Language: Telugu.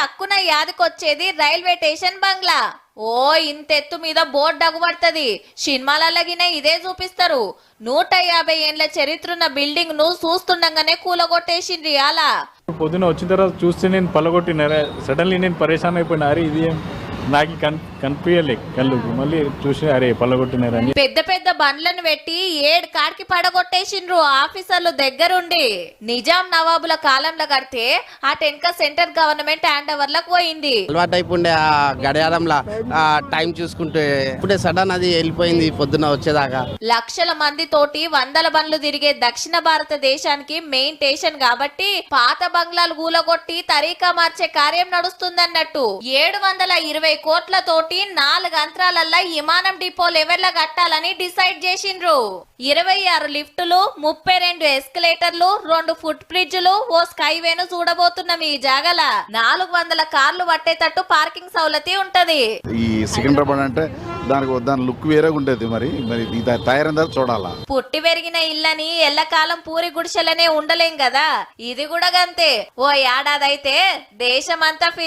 టక్కున యాదకొచ్చేది రైల్వే స్టేషన్ బంగ్లా. ఓ ఇంతెత్తు మీద బోర్డు అగుపడుతుంది. సినిమాలగిన ఇదే చూపిస్తారు. 150 ఏండ్ల చరిత్రున్న బిల్డింగ్ ను చూస్తుండగానే కూలగొట్టేసిండ్రి అలా. పొద్దున వచ్చిన తర్వాత చూస్తే నేను పల్లగొట్టినారా, సడన్లీ నేను పరేషాన్ అయిపోయినా. అరే ఇది ఏం నాకు కనిపించలే కళ్ళుకి. మళ్ళీ చూసి అరే పల్లగొట్టినారని పెద్ద పెద్ద బండ్లను పెట్టి 7 కాడికి పడగొట్టేసిండ్రు ఆఫీసర్లు దగ్గరుండి. నిజాం నవాబుల కాలంలో కడితే ఆ టెన్క సెంటర్ గవర్నమెంట్ హ్యాండ్ ఓవర్ లకు పోయింది. అలవాటు అయిపోయిండే ఆ గడియారంలా టైం చూసుకుంటే ఇప్పుడే సడన్ అది వెళ్ళిపోయింది పొద్దున వచ్చేదాకా. లక్షల మంది తోటి 100 బండ్లు తిరిగే దక్షిణ భారతదేశానికి మెయిన్ స్టేషన్ కాబట్టి పాత బంగ్లాలు కూలగొట్టి తరీకా మార్చే కార్యం నడుస్తుందన్నట్టు. 720 కోట్ల తోటి 4 అంతరాలల్లా విమానం డిపో లెవెల్ కట్టాలని డిసైడ్ చేసిండ్రు. 26 లిఫ్టులు, 32 ఎస్కలేటర్లు, 2 ఫుట్ బ్రిడ్జ్లు, ఓ స్కైవేను చూడబోతున్నాం. ఈ జాగల 400 కార్లు పట్టేటట్టు పార్కింగ్ సౌలతి ఉంటది. ఈ సికింద్రాబాద్ అంటే దాని లుక్ వేరేగా ఉండేది. మరి తయారైందా చూడాలా. పుట్టి పెరిగిన ఇల్లని ఎల్లకాలం పూరి గుడిసెలనే ఉండలేం కదా. ఇది కూడా గంతే. ఓ ఏడాదైతే దేశమంతా